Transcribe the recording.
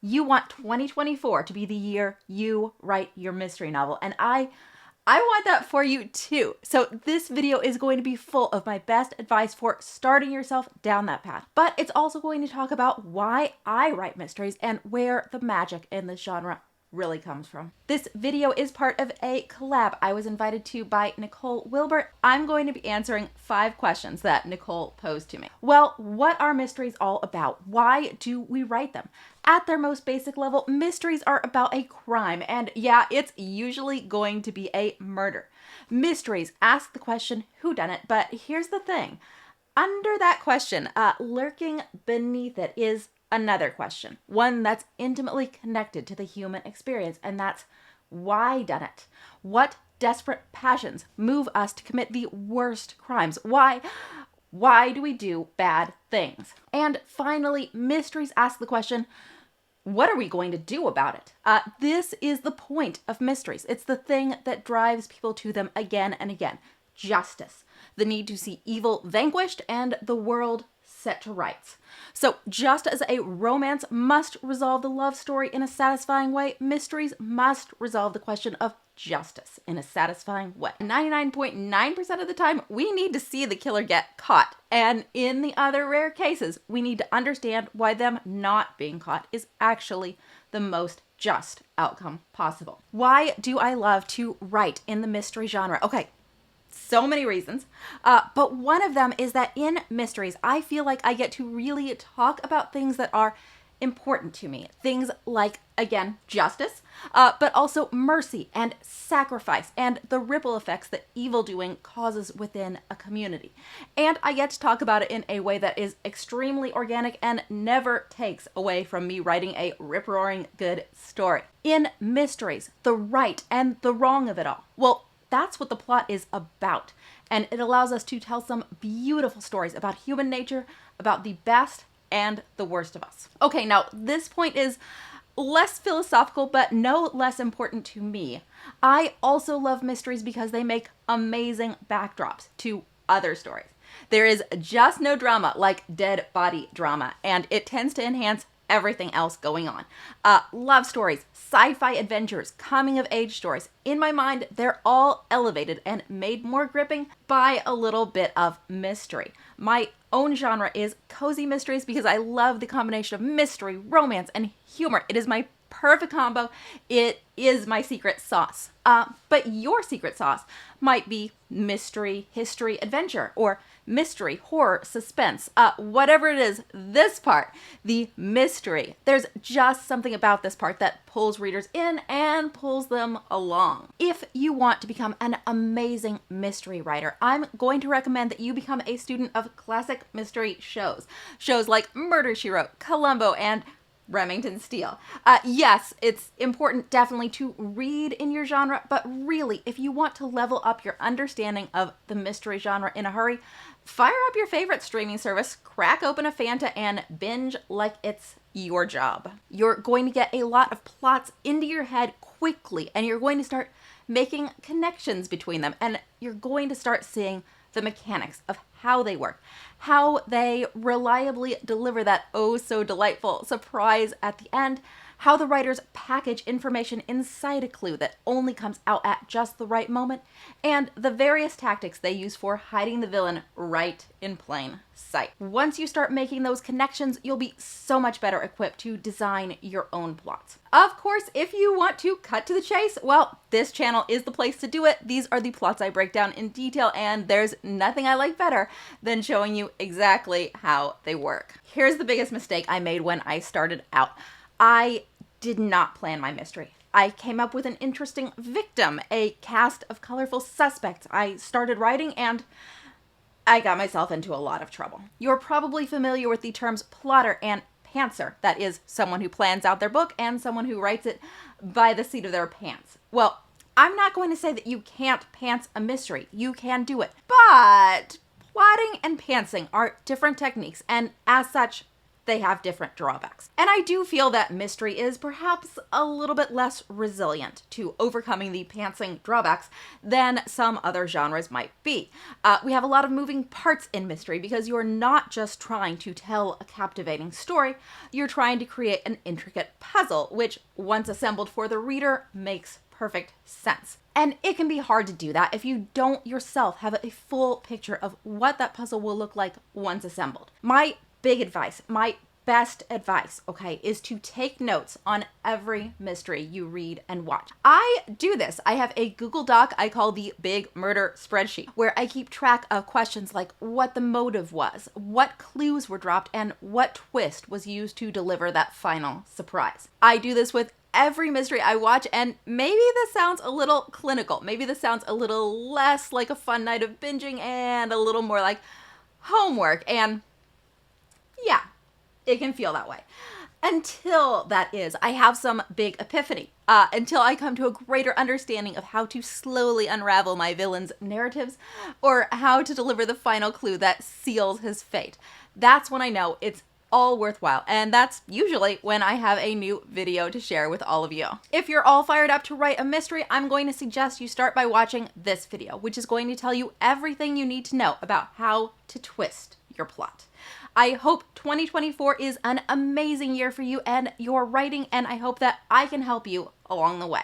You want 2024 to be the year you write your mystery novel, and I want that for you too. So this video is going to be full of my best advice for starting yourself down that path. But it's also going to talk about why I write mysteries and where the magic in this genre really comes from. This video is part of a collab I was invited to by Nicole Wilbert. I'm going to be answering 5 questions that Nicole posed to me. Well, what are mysteries all about? Why do we write them? At their most basic level, mysteries are about a crime, and yeah, it's usually going to be a murder. Mysteries ask the question, whodunit? But here's the thing. Under that question, lurking beneath it is another question, one that's intimately connected to the human experience, and that's why done it? What desperate passions move us to commit the worst crimes? Why do we do bad things? And finally, mysteries ask the question, what are we going to do about it? This is the point of mysteries. It's the thing that drives people to them again and again. Justice, the need to see evil vanquished and the world set to rights. So just as a romance must resolve the love story in a satisfying way, mysteries must resolve the question of justice in a satisfying way. 99.9% of the time, we need to see the killer get caught. And in the other rare cases, we need to understand why them not being caught is actually the most just outcome possible. Why do I love to write in the mystery genre? Okay, so many reasons, but one of them is that in mysteries, I feel like I get to really talk about things that are important to me. Things like, again, justice, but also mercy and sacrifice and the ripple effects that evil doing causes within a community. And I get to talk about it in a way that is extremely organic and never takes away from me writing a rip-roaring good story. In mysteries, the right and the wrong of it all. Well, that's what the plot is about, and it allows us to tell some beautiful stories about human nature, about the best and the worst of us. Okay, now this point is less philosophical, but no less important to me. I also love mysteries because they make amazing backdrops to other stories. There is just no drama like dead body drama, and it tends to enhance everything else going on. Love stories, sci-fi adventures, coming of age stories. In my mind, they're all elevated and made more gripping by a little bit of mystery. My own genre is cozy mysteries because I love the combination of mystery, romance, and humor. It is my perfect combo. It is my secret sauce. But your secret sauce might be mystery, history, adventure, or mystery, horror, suspense, whatever it is, this part, the mystery. There's just something about this part that pulls readers in and pulls them along. If you want to become an amazing mystery writer, I'm going to recommend that you become a student of classic mystery shows. Shows like Murder, She Wrote, Columbo, and Remington Steele. Yes, it's important definitely to read in your genre, but really, if you want to level up your understanding of the mystery genre in a hurry, fire up your favorite streaming service, crack open a Fanta, and binge like it's your job. You're going to get a lot of plots into your head quickly, and you're going to start making connections between them, and you're going to start seeing the mechanics of how they work, how they reliably deliver that oh so delightful surprise at the end, how the writers package information inside a clue that only comes out at just the right moment, and the various tactics they use for hiding the villain right in plain sight. Once you start making those connections, you'll be so much better equipped to design your own plots. Of course, if you want to cut to the chase, well, this channel is the place to do it. These are the plots I break down in detail, and there's nothing I like better than showing you exactly how they work. Here's the biggest mistake I made when I started out. I did not plan my mystery. I came up with an interesting victim, a cast of colorful suspects. I started writing and I got myself into a lot of trouble. You're probably familiar with the terms plotter and pantser. That is someone who plans out their book and someone who writes it by the seat of their pants. Well, I'm not going to say that you can't pants a mystery. You can do it. But plotting and pantsing are different techniques, and as such, they have different drawbacks. And I do feel that mystery is perhaps a little bit less resilient to overcoming the pantsing drawbacks than some other genres might be. We have a lot of moving parts in mystery because you're not just trying to tell a captivating story, you're trying to create an intricate puzzle, which once assembled for the reader makes perfect sense. And it can be hard to do that if you don't yourself have a full picture of what that puzzle will look like once assembled. My big advice, my best advice, okay, is to take notes on every mystery you read and watch. I do this. I have a Google Doc I call the Big Murder Spreadsheet, where I keep track of questions like what the motive was, what clues were dropped, and what twist was used to deliver that final surprise. I do this with every mystery I watch, and maybe this sounds a little clinical. Maybe this sounds a little less like a fun night of binging and a little more like homework, and yeah, it can feel that way. Until that is, I have some big epiphany. Until I come to a greater understanding of how to slowly unravel my villain's narratives or how to deliver the final clue that seals his fate. That's when I know it's all worthwhile, and that's usually when I have a new video to share with all of you. If you're all fired up to write a mystery, I'm going to suggest you start by watching this video, which is going to tell you everything you need to know about how to twist your plot. I hope 2024 is an amazing year for you and your writing, and I hope that I can help you along the way.